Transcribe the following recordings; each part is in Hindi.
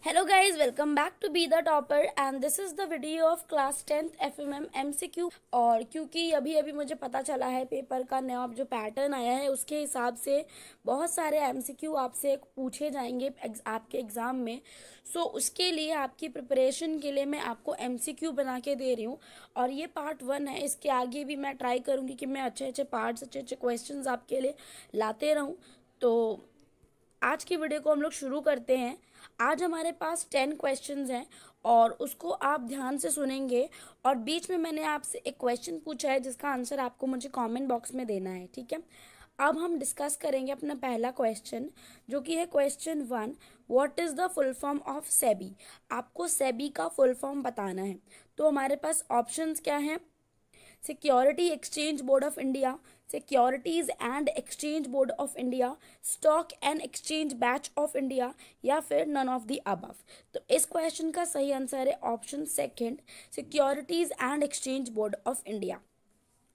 Hello guys, welcome back to Be the Topper and this is the video of class 10th FMM MCQ। और क्योंकि अभी अभी मुझे पता चला है पेपर का नया जो पैटर्न आया है उसके हिसाब से बहुत सारे MCQ आपसे पूछे जाएंगे आपके एग्ज़ाम में। सो उसके लिए आपकी प्रिपरेशन के लिए मैं आपको MCQ बना के दे रही हूँ और ये पार्ट 1 है। इसके आगे भी मैं ट्राई करूँगी कि मैं अच्छे अच्छे पार्ट्स अच्छे क्वेश्चन आपके लिए लाते रहूँ। तो आज की वीडियो को हम लोग शुरू करते हैं। आज हमारे पास 10 क्वेश्चंस हैं और उसको आप ध्यान से सुनेंगे और बीच में मैंने आपसे एक क्वेश्चन पूछा है जिसका आंसर आपको मुझे कमेंट बॉक्स में देना है, ठीक है। अब हम डिस्कस करेंगे अपना पहला क्वेश्चन जो कि है question 1। What is the full form of SEBI. आपको सेबी का फुल फॉर्म बताना है। तो हमारे पास ऑप्शंस क्या हैं? Security exchange board of India, securities and exchange board of India, stock and exchange batch of India या फिर नन ऑफ द अबव। तो इस क्वेश्चन का सही आंसर है option second, securities and exchange board of India.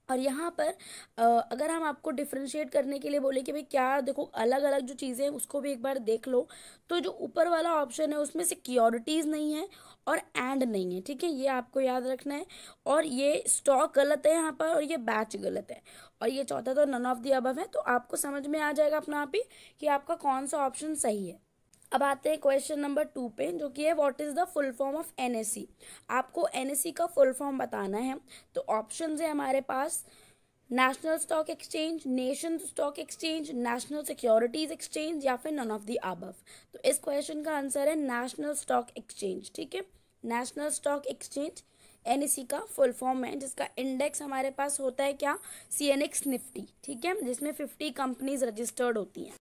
और यहाँ पर अगर हम आपको डिफ्रेंशिएट करने के लिए बोले कि भाई क्या देखो अलग अलग जो चीज़ें हैं उसको भी एक बार देख लो, तो जो ऊपर वाला ऑप्शन है उसमें सिक्योरिटीज़ नहीं है और एंड नहीं है, ठीक है, ये आपको याद रखना है। और ये स्टॉक गलत है यहाँ पर और ये बैच गलत है और ये चौथा तो नन ऑफ द अबव है। तो आपको समझ में आ जाएगा अपना आप ही कि आपका कौन सा ऑप्शन सही है। अब आते हैं क्वेश्चन नंबर 2 पे जो कि है what is the full form of NSC. आपको एनएससी का फुल फॉर्म बताना है। तो ऑप्शंस है हमारे पास national stock exchange, nation stock exchange, national securities exchange या फिर नन ऑफ द अबव। तो इस क्वेश्चन का आंसर है नेशनल स्टॉक एक्सचेंज, ठीक है। नेशनल स्टॉक एक्सचेंज एनएससी का फुल फॉर्म है जिसका इंडेक्स हमारे पास होता है क्या? सीएनएक्स निफ्टी, ठीक है, जिसमें 50 कंपनीज रजिस्टर्ड होती हैं।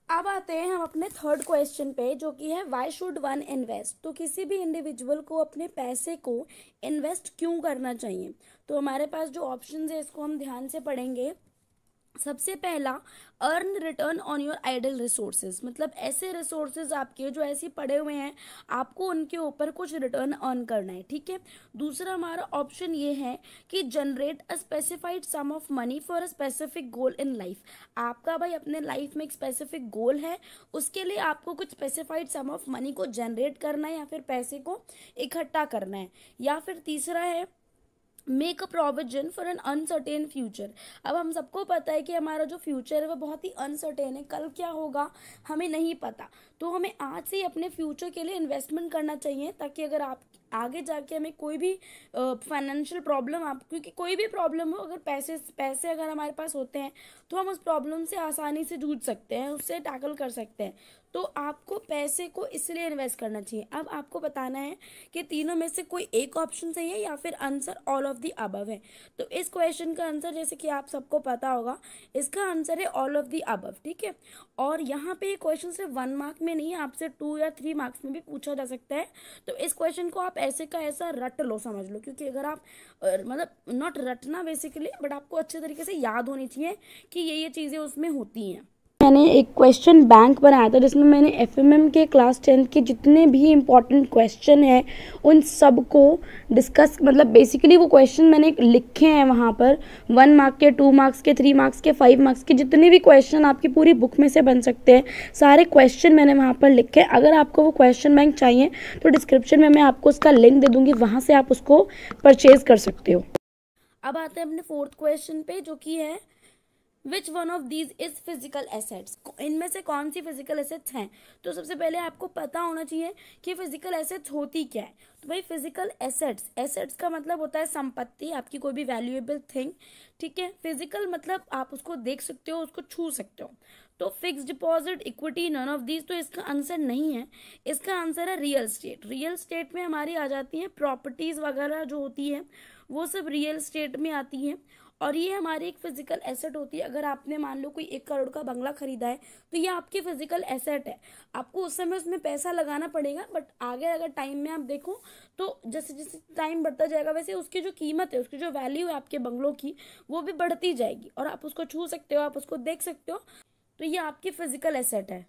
अब आते हैं हम अपने थर्ड क्वेश्चन पे जो कि है व्हाई शुड वन इन्वेस्ट। तो किसी भी इंडिविजुअल को अपने पैसे को इन्वेस्ट क्यों करना चाहिए। तो हमारे पास जो ऑप्शंस है इसको हम ध्यान से पढ़ेंगे। सबसे पहला, earn return on your idle resources, मतलब ऐसे रिसोर्सेज आपके जो ऐसे पड़े हुए हैं आपको उनके ऊपर कुछ रिटर्न अर्न करना है, ठीक है। दूसरा हमारा ऑप्शन ये है कि generate a specified sum of money for a specific goal in life. आपका भाई अपने लाइफ में एक स्पेसिफिक गोल है, उसके लिए आपको कुछ स्पेसिफाइड सम ऑफ मनी को जनरेट करना है या फिर पैसे को इकट्ठा करना है। या फिर तीसरा है make a provision for an uncertain future. अब हम सबको पता है कि हमारा जो फ्यूचर है वो बहुत ही अनसर्टेन है, कल क्या होगा हमें नहीं पता। तो हमें आज से ही अपने फ्यूचर के लिए इन्वेस्टमेंट करना चाहिए ताकि अगर आप आगे जाके हमें कोई भी फाइनेंशियल प्रॉब्लम आप क्योंकि कोई भी प्रॉब्लम हो, अगर पैसे अगर हमारे पास होते हैं तो हम उस प्रॉब्लम से आसानी से जूझ सकते हैं, उससे टैकल कर सकते हैं। तो आपको पैसे को इसलिए इन्वेस्ट करना चाहिए। अब आपको बताना है कि तीनों में से कोई एक ऑप्शन सही है या फिर answer all of the above है। तो इस क्वेश्चन का आंसर जैसे कि आप सबको पता होगा इसका आंसर है ऑल ऑफ द अबव, ठीक है। और यहाँ पे ये क्वेश्चन सिर्फ 1 मार्क में नहीं, आपसे 2 या 3 मार्क्स में भी पूछा जा सकता है। तो इस क्वेश्चन को आप ऐसे का ऐसा रट लो, समझ लो, क्योंकि अगर आप मतलब नॉट रटना बेसिकली, बट आपको अच्छे तरीके से याद होनी चाहिए कि ये चीज़ें उसमें होती हैं। मैंने एक क्वेश्चन बैंक बनाया था जिसमें मैंने एफएमएम के क्लास 10 के जितने भी इम्पोर्टेंट क्वेश्चन हैं उन सब को डिस्कस, मतलब बेसिकली वो क्वेश्चन मैंने लिखे हैं वहाँ पर 1 मार्क के, 2 मार्क्स के, 3 मार्क्स के, 5 मार्क्स के, जितने भी क्वेश्चन आपकी पूरी बुक में से बन सकते हैं सारे क्वेश्चन मैंने वहाँ पर लिखे। अगर आपको वो क्वेश्चन बैंक चाहिए तो डिस्क्रिप्शन में मैं आपको उसका लिंक दे दूँगी, वहाँ से आप उसको परचेज कर सकते हो। अब आते हैं अपने फोर्थ क्वेश्चन पे जो कि है which one of these is physical assets. इनमें से कौन सी फिजिकल एसेट्स हैं। तो सबसे पहले आपको पता होना चाहिए कि फिजिकल एसेट्स होती क्या है। तो भाई फिजिकल एसेट्स का मतलब होता है संपत्ति, आपकी कोई भी वैल्यूएबल थिंग, ठीक है। फिजिकल मतलब आप उसको देख सकते हो, उसको छू सकते हो। तो fix deposit, equity, none of these, तो इसका आंसर नहीं है। इसका आंसर है रियल स्टेट। रियल स्टेट में हमारी आ जाती है प्रॉपर्टीज वगैरह जो होती है वो सब रियल स्टेट में आती है और ये हमारी एक फिजिकल एसेट होती है। अगर आपने मान लो कोई 1 करोड़ का बंगला खरीदा है तो ये आपकी फिजिकल एसेट है। आपको उस समय उसमें पैसा लगाना पड़ेगा, बट आगे अगर टाइम में आप देखो तो जैसे जैसे टाइम बढ़ता जाएगा वैसे उसकी जो कीमत है, उसकी जो वैल्यू है आपके बंगलों की वो भी बढ़ती जाएगी और आप उसको छू सकते हो, आप उसको देख सकते हो। तो ये आपकी फिजिकल एसेट है।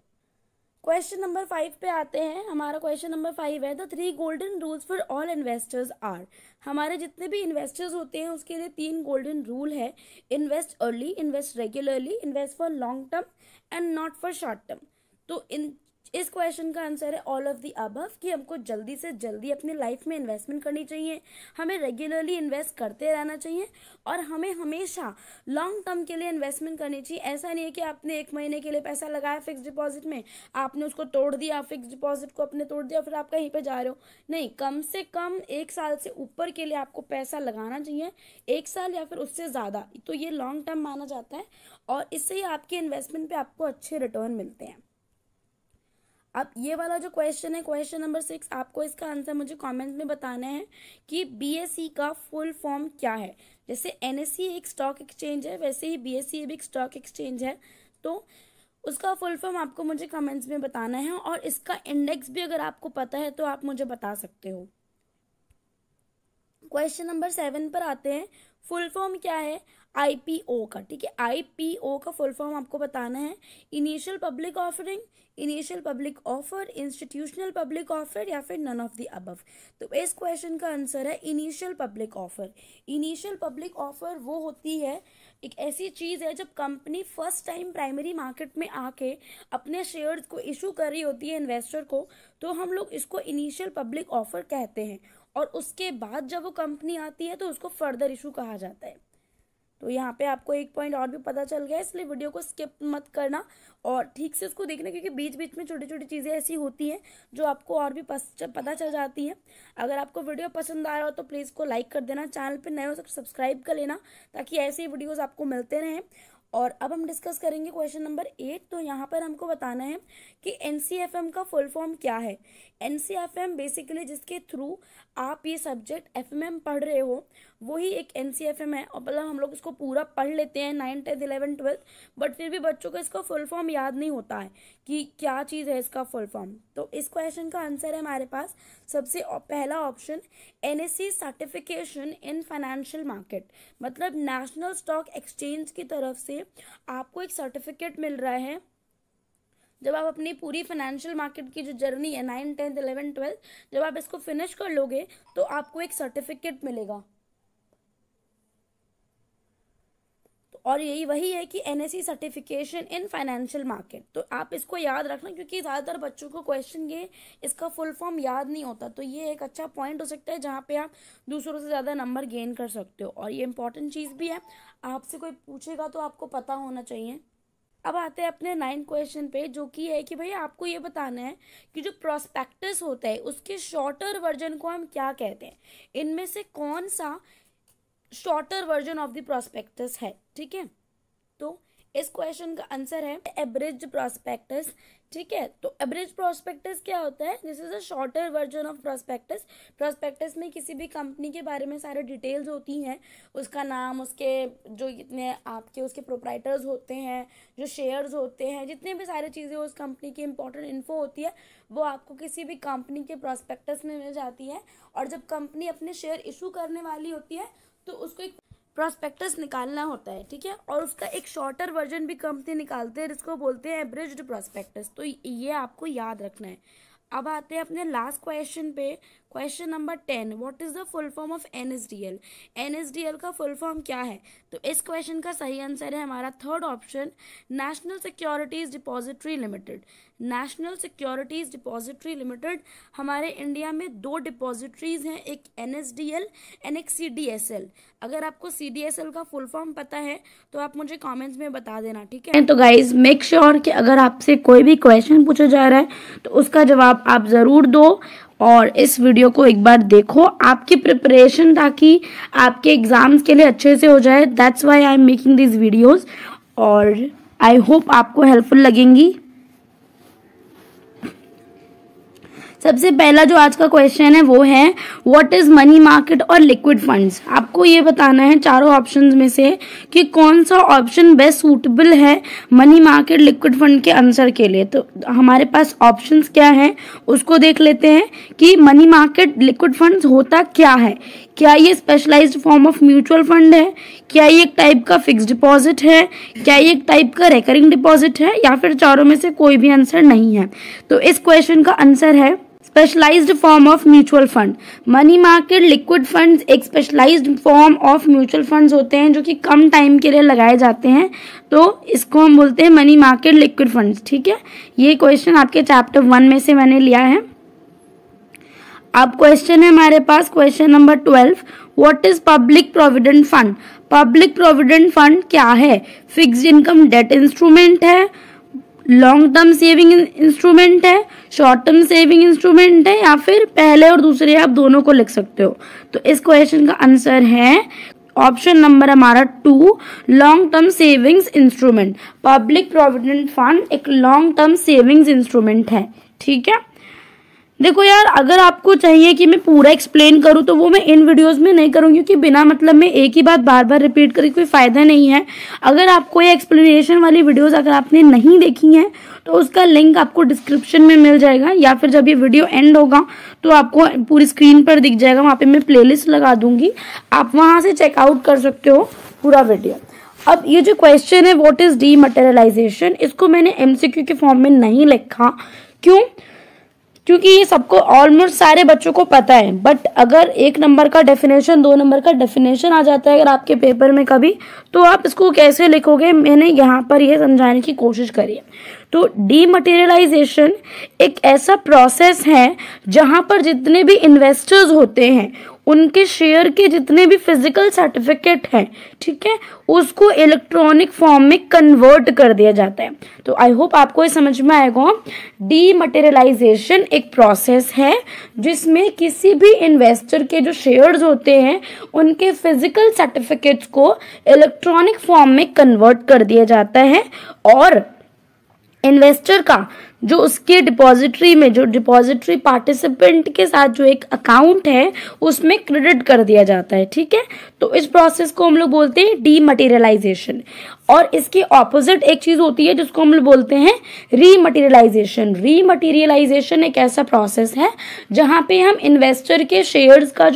क्वेश्चन नंबर 5 पे आते हैं। हमारा क्वेश्चन नंबर 5 है the 3 golden rules for all investors are. हमारे जितने भी इन्वेस्टर्स होते हैं उसके लिए 3 गोल्डन रूल है। Invest early, invest regularly, invest for long term and not for short term. तो इन इस क्वेश्चन का आंसर है ऑल ऑफ द अबव, कि हमको जल्दी से जल्दी अपनी लाइफ में इन्वेस्टमेंट करनी चाहिए, हमें रेगुलरली इन्वेस्ट करते रहना चाहिए और हमें हमेशा लॉन्ग टर्म के लिए इन्वेस्टमेंट करनी चाहिए। ऐसा नहीं है कि आपने 1 महीने के लिए पैसा लगाया फिक्स डिपॉजिट में, आपने उसको तोड़ दिया, फिक्स डिपॉजिट को अपने तोड़ दिया, फिर आप कहीं पे जा रहे हो। नहीं, कम से कम 1 साल से ऊपर के लिए आपको पैसा लगाना चाहिए, 1 साल या फिर उससे ज़्यादा, तो ये लॉन्ग टर्म माना जाता है और इससे ही आपके इन्वेस्टमेंट पे आपको अच्छे रिटर्न मिलते हैं। अब ये वाला जो क्वेश्चन है, क्वेश्चन नंबर 6, आपको इसका आंसर मुझे कमेंट में बताना है कि बीएसई का फुल फॉर्म क्या है। जैसे एनएसई एक स्टॉक एक्सचेंज है, वैसे ही बीएसई भी एक स्टॉक एक्सचेंज है, तो उसका फुल फॉर्म आपको मुझे कमेंट्स में बताना है और इसका इंडेक्स भी अगर आपको पता है तो आप मुझे बता सकते हो। क्वेश्चन नंबर 7 पर आते हैं। फुल फॉर्म क्या है आईपीओ का, ठीक है। आईपीओ का फुल फॉर्म आपको बताना है initial public offering, initial public offer, institutional public offer या फिर नन ऑफ द अबव। तो इस क्वेश्चन का आंसर है initial public offer. Initial public offer वो होती है, एक ऐसी चीज़ है जब company first time primary market में आके अपने शेयर्स को इशू कर रही होती है इन्वेस्टर को, तो हम लोग इसको इनिशियल पब्लिक ऑफर कहते हैं और उसके बाद जब वो कंपनी आती है तो उसको फर्दर इशू कहा जाता है। तो यहाँ पे आपको एक पॉइंट और भी पता चल गया, इसलिए वीडियो को स्किप मत करना और ठीक से उसको देखना, क्योंकि बीच बीच में छोटी छोटी चीज़ें ऐसी होती हैं जो आपको और भी पता चल जाती हैं। अगर आपको वीडियो पसंद आया हो तो प्लीज़ को लाइक कर देना, चैनल पे नए हो तो सब्सक्राइब कर लेना ताकि ऐसे ही वीडियोज़ आपको मिलते रहें। और अब हम डिस्कस करेंगे क्वेश्चन नंबर 8। तो यहाँ पर हमको बताना है कि एनसीएफएम का फुल फॉर्म क्या है। एनसीएफएम बेसिकली जिसके थ्रू आप ये सब्जेक्ट एफएमएम पढ़ रहे हो वही एक एनसीएफएम है। और मतलब हम लोग इसको पूरा पढ़ लेते हैं 9, 10, 11, 12, बट फिर भी बच्चों को इसका फुल फॉर्म याद नहीं होता है कि क्या चीज़ है इसका फुल फॉर्म। तो इस क्वेश्चन का आंसर है हमारे पास सबसे पहला option NSE certification in financial market. मतलब नेशनल स्टॉक एक्सचेंज की तरफ से आपको एक सर्टिफिकेट मिल रहा है। जब आप अपनी पूरी फाइनेंशियल मार्केट की जो जर्नी है 9, 10, 11, 12, जब आप इसको फिनिश कर लोगे तो आपको एक सर्टिफिकेट मिलेगा। और यही वही है कि NSE certification in financial market. तो आप इसको याद रखना, क्योंकि ज़्यादातर बच्चों को क्वेश्चन ये इसका फुल फॉर्म याद नहीं होता। तो ये एक अच्छा पॉइंट हो सकता है जहाँ पे आप दूसरों से ज़्यादा नंबर गेन कर सकते हो और ये इंपॉर्टेंट चीज़ भी है, आपसे कोई पूछेगा तो आपको पता होना चाहिए। अब आते हैं अपने 9 क्वेश्चन पे, जो कि है कि भाई आपको ये बताना है कि जो प्रोस्पेक्टस होता है उसके शॉर्टर वर्जन को हम क्या कहते हैं। इनमें से कौन सा shorter version of the prospectus है, ठीक है। तो इस क्वेश्चन का आंसर है एब्रिज प्रोस्पेक्टस, ठीक है। तो एब्रिज प्रोस्पेक्टस क्या होता है, this is a shorter version of prospectus. Prospectus में किसी भी कंपनी के बारे में सारे डिटेल्स होती हैं, उसका नाम, उसके जो जितने आपके उसके प्रोप्राइटर्स होते हैं, जो शेयर्स होते हैं, जितने भी सारी चीज़ें उस कंपनी की इंपॉर्टेंट इन्फो होती है वो आपको किसी भी कंपनी के प्रोस्पेक्टस में मिल जाती है। और जब कंपनी अपने शेयर इशू करने वाली होती है तो उसको एक प्रोस्पेक्टस निकालना होता है, ठीक है। और उसका एक शॉर्टर वर्जन भी कंपनी निकालते हैं जिसको बोलते हैं एब्रिज्ड प्रोस्पेक्टस। तो ये आपको याद रखना है। अब आते हैं अपने लास्ट क्वेश्चन पे, question number 10, what is the full form of NSDL. NSDL का फुल फॉर्म क्या है। तो इस क्वेश्चन का सही आंसर है हमारा third option national securities depository limited. National securities depository limited, हमारे इंडिया में 2 डिपॉजिटरीज हैं, एक एनएसडीएल एंड एक सीडीएसएल। अगर आपको सीडीएसएल का फुल फॉर्म पता है तो आप मुझे कमेंट्स में बता देना, ठीक है। तो गाइज मेक श्योर कि अगर आपसे कोई भी क्वेश्चन पूछा जा रहा है तो उसका जवाब आप ज़रूर दो और इस वीडियो को एक बार देखो, आपकी प्रिपरेशन ताकि आपके एग्जाम्स के लिए अच्छे से हो जाए। That's why I am making this videos और आई होप आपको हेल्पफुल लगेंगी। सबसे पहला जो आज का क्वेश्चन है वो है व्हाट इज मनी मार्केट और लिक्विड फंड्स। आपको ये बताना है चारों ऑप्शंस में से कि कौन सा ऑप्शन बेस्ट सूटेबल है मनी मार्केट लिक्विड फंड के आंसर के लिए। तो हमारे पास ऑप्शंस क्या हैं उसको देख लेते हैं कि मनी मार्केट लिक्विड फंड्स होता क्या है। क्या ये specialised form of mutual fund है, क्या ये एक टाइप का फिक्स डिपॉजिट है, क्या ये एक टाइप का रिकरिंग डिपॉजिट है, या फिर चारों में से कोई भी आंसर नहीं है। तो इस क्वेश्चन का आंसर है specialised form of mutual fund. Money market liquid funds एक specialised form of mutual funds होते हैं जो कि कम टाइम के लिए लगाए जाते हैं, तो इसको हम बोलते हैं मनी मार्केट लिक्विड फंड्स। ठीक है, ये क्वेश्चन आपके चैप्टर 1 में से मैंने लिया है। अब क्वेश्चन है हमारे पास question number 12, what is public provident fund. Public provident fund क्या है? फिक्स्ड इनकम डेट इंस्ट्रूमेंट है, लॉन्ग टर्म सेविंग इंस्ट्रूमेंट है, शॉर्ट टर्म सेविंग इंस्ट्रूमेंट है, या फिर पहले और दूसरे आप दोनों को लिख सकते हो। तो इस क्वेश्चन का आंसर है ऑप्शन नंबर हमारा 2, long term savings instrument. Public provident fund एक लॉन्ग टर्म सेविंग्स इंस्ट्रूमेंट है। ठीक है, देखो यार, अगर आपको चाहिए कि मैं पूरा एक्सप्लेन करूं तो वो मैं इन वीडियोस में नहीं करूंगी, क्योंकि बिना मतलब में एक ही बात बार बार रिपीट करके कोई फायदा नहीं है। अगर आपको ये एक्सप्लेनेशन वाली वीडियोस अगर आपने नहीं देखी हैं तो उसका लिंक आपको डिस्क्रिप्शन में मिल जाएगा, या फिर जब ये वीडियो एंड होगा तो आपको पूरी स्क्रीन पर दिख जाएगा, वहाँ पे मैं प्लेलिस्ट लगा दूंगी, आप वहाँ से चेकआउट कर सकते हो पूरा वीडियो। अब ये जो क्वेश्चन है व्हाट इज डीमटेरियलाइजेशन, इसको मैंने एमसीक्यू के फॉर्म में नहीं लिखा। क्यों? क्योंकि ये सबको ऑलमोस्ट सारे बच्चों को पता है, बट अगर 1 नंबर का डेफिनेशन 2 नंबर का डेफिनेशन आ जाता है अगर आपके पेपर में कभी, तो आप इसको कैसे लिखोगे, मैंने यहाँ पर ये समझाने की कोशिश करी है। तो डीमटेरियलाइजेशन एक ऐसा प्रोसेस है जहाँ पर जितने भी इन्वेस्टर्स होते हैं उनके शेयर के जितने भी फिजिकल सर्टिफिकेट हैं, ठीक है, उसको इलेक्ट्रॉनिक फॉर्म में कन्वर्ट कर दिया जाता है। तो आई होप आपको ये समझ में आएगा। डीमटेरियलाइजेशन एक प्रोसेस है जिसमें किसी भी इन्वेस्टर के जो शेयर्स होते हैं उनके फिजिकल सर्टिफिकेट्स को इलेक्ट्रॉनिक फॉर्म में कन्वर्ट कर दिया जाता है, और इन्वेस्टर का जो उसके डिपॉजिटरी में जो डिपॉजिटरी पार्टिसिपेंट के साथ जो एक अकाउंट है उसमें क्रेडिट कर दिया जाता है। ठीक है, तो इस प्रोसेस को हम लोग बोलते हैं डीमटेरियलाइजेशन। और इसके ऑपोजिट एक चीज होती है जिसको हम लोग बोलते हैं रीमटेरियलाइजेशन। रीमटेरियलाइजेशन एक ऐसा प्रोसेस है जहां पे हम इन्वेस्टर के शेयर्स का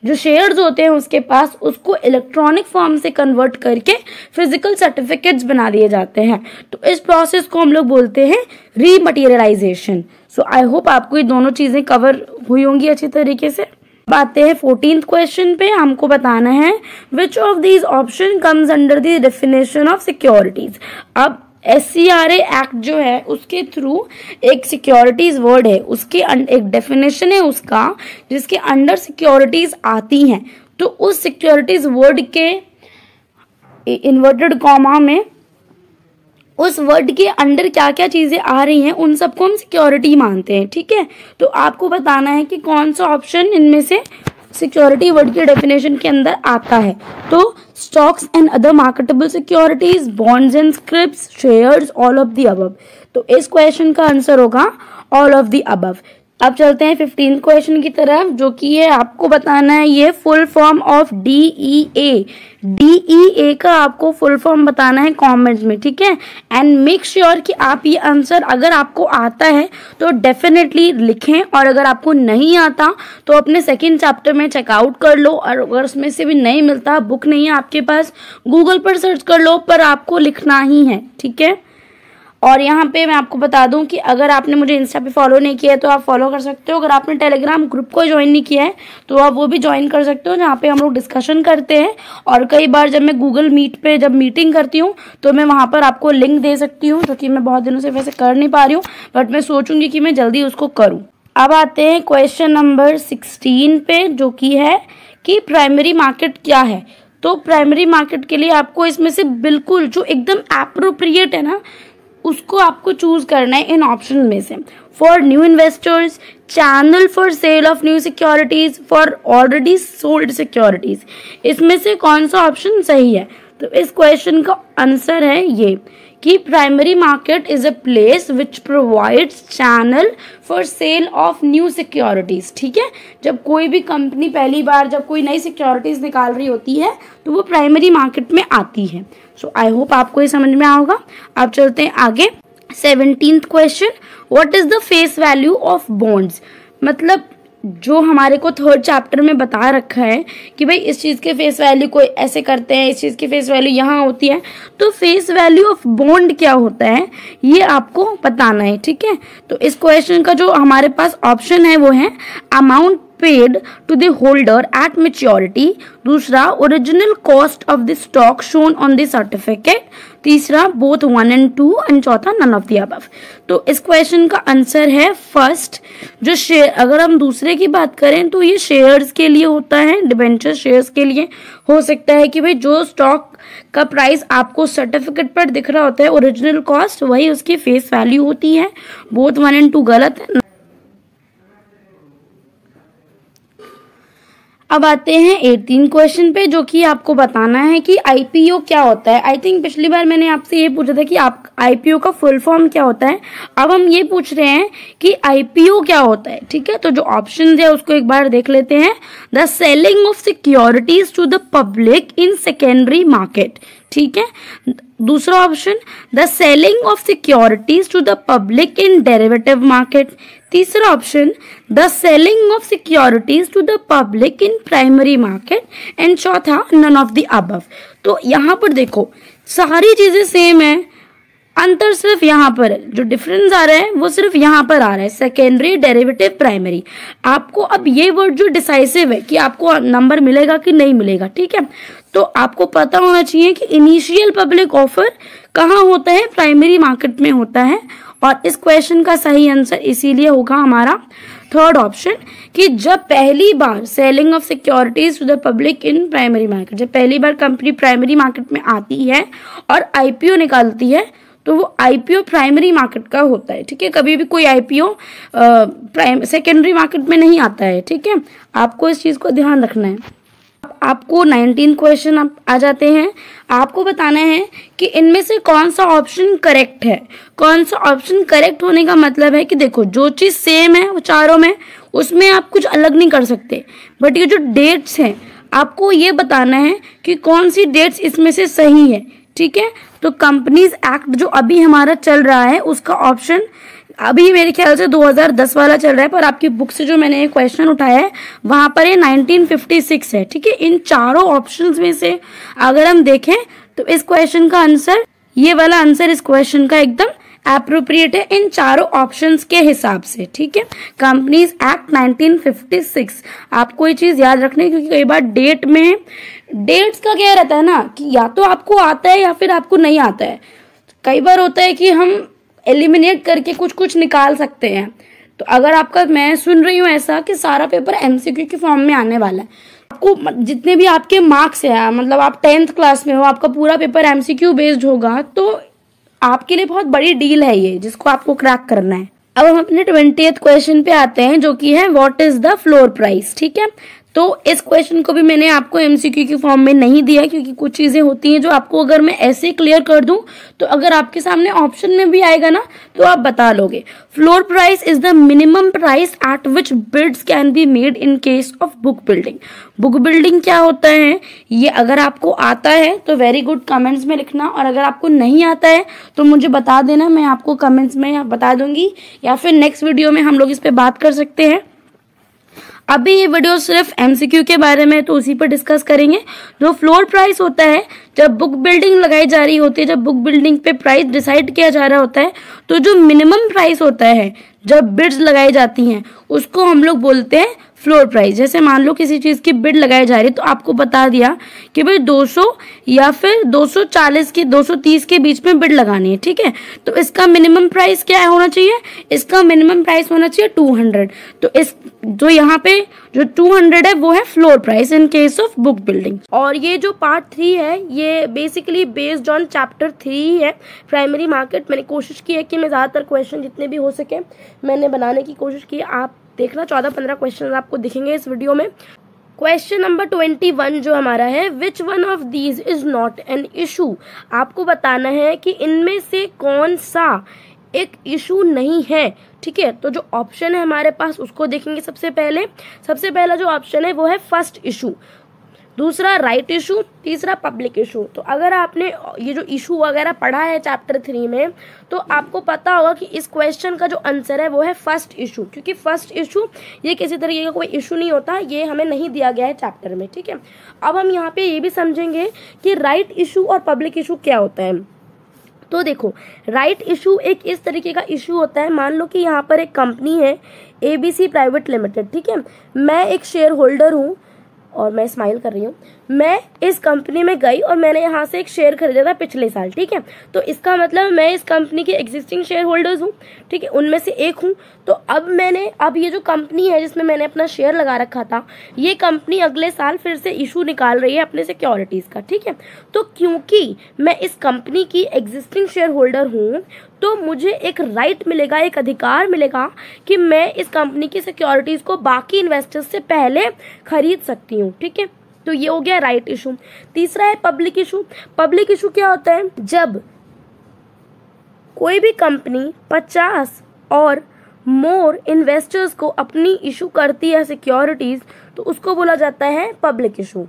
जो शेयर्स होते हैं उसके पास, उसको इलेक्ट्रॉनिक फॉर्म से कन्वर्ट करके फिजिकल सर्टिफिकेट्स बना दिए जाते हैं। तो इस प्रोसेस को हम लोग बोलते हैं रीमटेरियलाइजेशन। सो आई होप आपको ये दोनों चीजें कवर हुई होंगी अच्छी तरीके से। आते हैं 14th क्वेश्चन पे। हमको बताना है which of these option comes under the definition of securities. अब SCRA एक्ट जो है उसके थ्रू एक सिक्योरिटीज वर्ड है, उसके एक डेफिनेशन है उसका जिसके अंडर सिक्योरिटीज आती हैं। तो उस सिक्योरिटीज वर्ड के इन्वर्टेड कॉमा में उस वर्ड के अंडर क्या क्या चीजें आ रही हैं उन सबको हम सिक्योरिटी मानते हैं। ठीक है, तो आपको बताना है कि कौन सा ऑप्शन इनमें से सिक्योरिटी वर्ड के डेफिनेशन के अंदर आता है। तो stocks and other marketable securities, bonds and scripts, shares, all of the above. तो इस क्वेश्चन का आंसर होगा ऑल ऑफ द अबव। अब चलते हैं 15th क्वेश्चन की तरफ, जो कि है आपको बताना है ये full form of DEA। DEA का आपको फुल फॉर्म बताना है कमेंट्स में। ठीक है, एंड मेक श्योर कि आप ये आंसर अगर आपको आता है तो डेफिनेटली लिखें, और अगर आपको नहीं आता तो अपने सेकंड चैप्टर में चेकआउट कर लो, और अगर उसमें से भी नहीं मिलता, बुक नहीं है आपके पास, गूगल पर सर्च कर लो, पर आपको लिखना ही है। ठीक है, और यहाँ पे मैं आपको बता दूं कि अगर आपने मुझे इंस्टा पे फॉलो नहीं किया है तो आप फॉलो कर सकते हो। अगर आपने टेलीग्राम ग्रुप को ज्वाइन नहीं किया है तो आप वो भी ज्वाइन कर सकते हो, जहाँ पे हम लोग डिस्कशन करते हैं। और कई बार जब मैं गूगल मीट पे जब मीटिंग करती हूँ तो मैं वहाँ पर आपको लिंक दे सकती हूँ, जो कि मैं बहुत दिनों से वैसे कर नहीं पा रही हूँ, बट मैं सोचूंगी कि मैं जल्दी उसको करूँ। अब आते हैं क्वेश्चन नंबर 16 पे, जो कि है कि प्राइमरी मार्केट क्या है। तो प्राइमरी मार्केट के लिए आपको इसमें से बिल्कुल जो एकदम एप्रोप्रिएट है ना, उसको आपको चूज करना है इन ऑप्शन में से। For new investors, channel for sale of new securities, for already sold securities, इसमें से कौन सा ऑप्शन सही है। तो इस क्वेश्चन का आंसर है ये कि primary market is a place which provides channel for sale of new securities. ठीक है, जब कोई भी कंपनी पहली बार जब कोई नई सिक्योरिटीज निकाल रही होती है तो वो प्राइमरी मार्केट में आती है। सो आई होप आपको ये समझ में आएगा। आप चलते हैं आगे 17th question, what is the face value of bonds. मतलब जो हमारे को थर्ड चैप्टर में बता रखा है कि भाई इस चीज़ के फेस वैल्यू को ऐसे करते हैं, इस चीज़ की फेस वैल्यू यहाँ होती है, तो फेस वैल्यू ऑफ बॉन्ड क्या होता है ये आपको बताना है, ठीक है। तो इस क्वेश्चन का जो हमारे पास ऑप्शन है वो है amount paid to the holder at maturity, दूसरा original cost of the stock shown on the certificate, तीसरा बोथ 1 and 2 एंड चौथा नन ऑफ द अबव। तो इस क्वेश्चन का आंसर है फर्स्ट। जो शेयर, अगर हम दूसरे की बात करें तो ये शेयर्स के लिए होता है, डिबेंचर शेयर्स के लिए हो सकता है कि भाई जो स्टॉक का प्राइस आपको सर्टिफिकेट पर दिख रहा होता है ओरिजिनल कॉस्ट, वही उसकी फेस वैल्यू होती है। बोथ 1 and 2 गलत है। अब आते हैं 18 क्वेश्चन पे, जो कि आपको बताना है कि आईपीओ क्या होता है। आई थिंक पिछली बार मैंने आपसे ये पूछा था कि आप आईपीओ का फुल फॉर्म क्या होता है, अब हम ये पूछ रहे हैं कि आईपीओ क्या होता है, ठीक है। तो जो ऑप्शन है उसको एक बार देख लेते हैं। The selling of securities to the public in secondary market, ठीक है। दूसरा option the selling of securities to the public in derivative market. तीसरा option the selling of securities to the public in primary market and चौथा नन ऑफ द अबव। तो यहाँ पर देखो सारी चीजें सेम है, अंतर सिर्फ यहाँ पर है, जो डिफरेंस आ रहा है वो सिर्फ यहाँ पर आ रहा है, सेकेंडरी, डेरिवेटिव, प्राइमरी। आपको अब ये वर्ड जो डिसाइसिव है कि आपको नंबर मिलेगा कि नहीं मिलेगा, ठीक है। तो आपको पता होना चाहिए कि इनिशियल पब्लिक ऑफर कहाँ होता है, प्राइमरी मार्केट में होता है। और इस क्वेश्चन का सही आंसर इसीलिए होगा हमारा थर्ड ऑप्शन कि जब पहली बार selling of securities to the public in primary market, जब पहली बार कंपनी प्राइमरी मार्केट में आती है और आईपीओ निकालती है तो वो आईपीओ प्राइमरी मार्केट का होता है, ठीक है। कभी भी कोई आईपीओ सेकेंडरी मार्केट में नहीं आता है, ठीक है। आपको इस चीज को ध्यान रखना है। आपको 19 क्वेश्चन आप आ जाते हैं। आपको बताना है कि इनमें से कौन सा ऑप्शन करेक्ट है। कौन सा ऑप्शन करेक्ट होने का मतलब है कि देखो जो चीज सेम है वो चारों में, उसमें आप कुछ अलग नहीं कर सकते, बट ये जो डेट्स हैं आपको ये बताना है कि कौन सी डेट्स इसमें से सही है, ठीक है। तो कंपनीज एक्ट जो अभी हमारा चल रहा है उसका ऑप्शन अभी मेरे ख्याल से 2010 वाला चल रहा है, पर आपकी बुक से जो मैंने क्वेश्चन उठाया है वहां पर ये 1956 है, ठीक है। इन चारों ऑप्शंस में से अगर हम देखें तो इस क्वेश्चन का आंसर, ये वाला आंसर इस क्वेश्चन का एकदम एप्रोप्रिएट है इन चारों ऑप्शंस के हिसाब से, ठीक है। कंपनीज एक्ट 1956, आपको ये चीज याद रखनी है क्योंकि कई बार डेट में, डेट्स का क्या रहता है ना कि या तो आपको आता है या फिर आपको नहीं आता है। कई बार होता है कि हम एलिमिनेट करके कुछ कुछ निकाल सकते हैं। तो अगर आपका, मैं सुन रही हूँ ऐसा कि सारा पेपर एमसीक्यू के फॉर्म में आने वाला है, आपको जितने भी आपके मार्क्स है, मतलब आप 10th क्लास में हो, आपका पूरा पेपर एमसीक्यू बेस्ड होगा, तो आपके लिए बहुत बड़ी डील है ये, जिसको आपको क्रैक करना है। अब हम अपने 20th क्वेश्चन पे आते हैं, जो कि है what is the floor price, ठीक है। तो इस क्वेश्चन को भी मैंने आपको एमसीक्यू की फॉर्म में नहीं दिया क्योंकि कुछ चीजें होती हैं जो आपको अगर मैं ऐसे क्लियर कर दूं तो अगर आपके सामने ऑप्शन में भी आएगा ना तो आप बता लोगे। Floor price is the minimum price at which bids can be made in case of book building. Book building क्या होता है, ये अगर आपको आता है तो वेरी गुड, कमेंट्स में लिखना, और अगर आपको नहीं आता है तो मुझे बता देना, मैं आपको कमेंट्स में बता दूंगी, या फिर नेक्स्ट वीडियो में हम लोग इस पे बात कर सकते हैं। अभी ये वीडियो सिर्फ एमसीक्यू के बारे में, तो उसी पर डिस्कस करेंगे। जो फ्लोर प्राइस होता है, जब बुक बिल्डिंग लगाई जा रही होती है, जब बुक बिल्डिंग पे प्राइस डिसाइड किया जा रहा होता है, तो जो मिनिमम प्राइस होता है जब बिड्स लगाई जाती हैं उसको हम लोग बोलते हैं फ्लोर प्राइस। जैसे मान लो किसी चीज की बिड लगाई जा रही है तो आपको बता दिया कि भाई 200 या फिर 240 की 230 के बीच में बिड लगानी है, ठीक है। तो इसका मिनिमम प्राइस क्या होना चाहिए, इसका मिनिमम प्राइस होना चाहिए 200। तो इस जो यहाँ पे जो 200 है वो है floor price in case of book building. और ये जो पार्ट 3 है ये बेसिकली बेस्ड ऑन चैप्टर 3 है, प्राइमरी मार्केट। मैंने कोशिश की है कि मैं ज्यादातर क्वेश्चन जितने भी हो सके मैंने बनाने की कोशिश की। आप देखना 14-15 क्वेश्चन आपको दिखेंगे इस वीडियो में। क्वेश्चन नंबर 21 जो हमारा है, which one of these is not an issue. आपको बताना है कि इनमें से कौन सा एक इशू नहीं है, ठीक है। तो जो ऑप्शन है हमारे पास उसको देखेंगे। सबसे पहला जो ऑप्शन है वो है फर्स्ट इशू। दूसरा राइट इशू, तीसरा पब्लिक इशू। तो अगर आपने ये जो इशू वगैरह पढ़ा है चैप्टर 3 में तो आपको पता होगा कि इस क्वेश्चन का जो आंसर है वो है फर्स्ट इशू, क्योंकि फर्स्ट इशू ये किसी तरीके का कोई इशू नहीं होता, ये हमें नहीं दिया गया है चैप्टर में। ठीक है, अब हम यहाँ पे ये भी समझेंगे कि राइट इशू और पब्लिक इशू क्या होता है। तो देखो, राइट इशू एक इस तरीके का इशू होता है, मान लो कि यहाँ पर एक कंपनी है ABC प्राइवेट लिमिटेड। ठीक है, मैं एक शेयर होल्डर हूँ और मैं स्माइल कर रही हूँ। मैं इस कंपनी में गई और मैंने यहाँ से एक शेयर खरीदा था पिछले साल। ठीक है, तो इसका मतलब मैं इस कंपनी के एग्जिस्टिंग शेयर होल्डर्स हूँ। ठीक है, उनमें से एक हूँ। तो अब ये जो कंपनी है जिसमें मैंने अपना शेयर लगा रखा था, ये कंपनी अगले साल फिर से इशू निकाल रही है अपने सिक्योरिटीज का। ठीक है, तो क्योंकि मैं इस कंपनी की एग्जिस्टिंग शेयर होल्डर हूँ तो मुझे एक राइट मिलेगा, एक अधिकार मिलेगा कि मैं इस कंपनी की सिक्योरिटीज को बाकी इन्वेस्टर्स से पहले खरीद सकती हूँ। ठीक है, तो ये हो गया राइट इशू। तीसरा है पब्लिक इशू। पब्लिक इशू क्या होता है? जब कोई भी कंपनी 50 और मोर इन्वेस्टर्स को अपनी इशू करती है सिक्योरिटीज, तो उसको बोला जाता है पब्लिक इशू।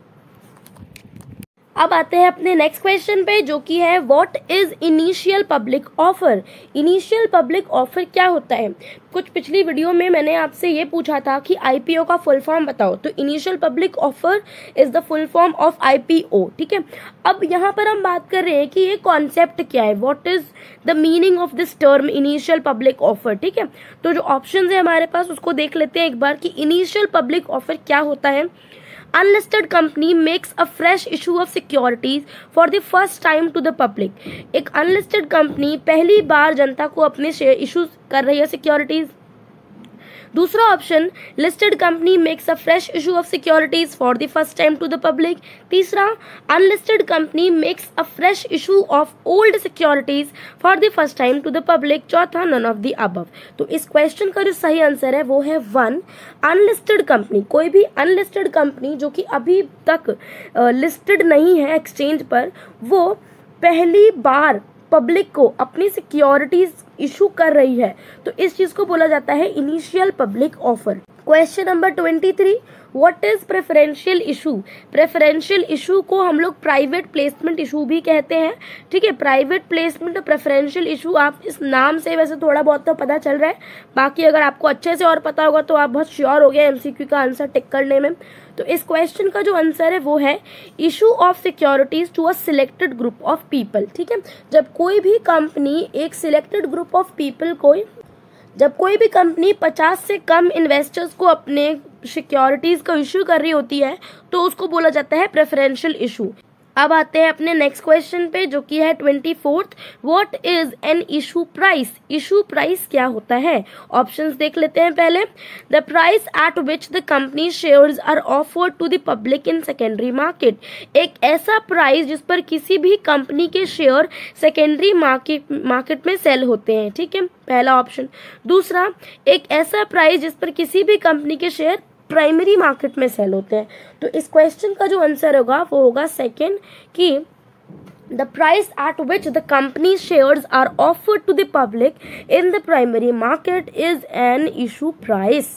अब आते हैं अपने नेक्स्ट क्वेश्चन पे, जो कि है what is initial public offer. Initial public offer क्या होता है? कुछ पिछली वीडियो में मैंने आपसे ये पूछा था कि IPO का फुल फॉर्म बताओ, तो initial public offer is the full form of IPO। ठीक है, अब यहाँ पर हम बात कर रहे हैं कि ये कॉन्सेप्ट क्या है, what is the meaning of this term initial public offer. ठीक है, तो जो ऑप्शन है हमारे पास उसको देख लेते हैं एक बार कि इनिशियल पब्लिक ऑफर क्या होता है। Unlisted company makes a fresh issue of securities for the first time to the public। एक अनलिस्टेड कंपनी पहली बार जनता को अपने शेयर इशू कर रही है सिक्योरिटीज। दूसरा option, listed company makes a fresh issue of securities for the first time to the public. तीसरा, unlisted company makes a fresh issue of old securities for the first time to the public. चौथा, नन ऑफ द अबव। तो इस क्वेश्चन का जो सही आंसर है वो है 1, अनलिस्टेड कंपनी। कोई भी अनलिस्टेड कंपनी जो कि अभी तक लिस्टेड नहीं है एक्सचेंज पर, वो पहली बार पब्लिक को अपनी सिक्योरिटीज इशू कर रही है, तो इस चीज को बोला जाता है initial public offer. Question number 23, what is preferential issue. Preferential issue को हम लोग प्राइवेट प्लेसमेंट इशू भी कहते हैं। ठीक है, प्राइवेट प्लेसमेंट और प्रेफरेंशियल इशू, आप इस नाम से वैसे थोड़ा बहुत तो पता चल रहा है, बाकी अगर आपको अच्छे से और पता होगा तो आप बहुत श्योर हो गए MCQ का आंसर टिक करने में। तो इस क्वेश्चन का जो आंसर है वो है issue of securities to a selected group of people. ठीक है, जब कोई भी कंपनी एक सिलेक्टेड ग्रुप ऑफ पीपल को, जब कोई भी कंपनी 50 से कम इन्वेस्टर्स को अपने सिक्योरिटीज को इश्यू कर रही होती है तो उसको बोला जाता है प्रेफरेंशियल इशू। अब आते हैं अपने नेक्स्ट क्वेश्चन पे, जो कि है 24th, what is an issue price. Issue price क्या होता है? ऑप्शंस देख लेते हैं पहले। The price at which the company shares are offered to the public in secondary market. एक ऐसा प्राइस जिस पर किसी भी कंपनी के शेयर सेकेंडरी मार्केट में सेल होते हैं। ठीक है, पहला ऑप्शन। दूसरा, एक ऐसा प्राइस जिस पर किसी भी कंपनी के शेयर प्राइमरी मार्केट में सेल होते हैं। तो इस क्वेश्चन का जो आंसर होगा वो होगा सेकंड, कि the price at which the company shares are offered to the public in the primary market is an issue price.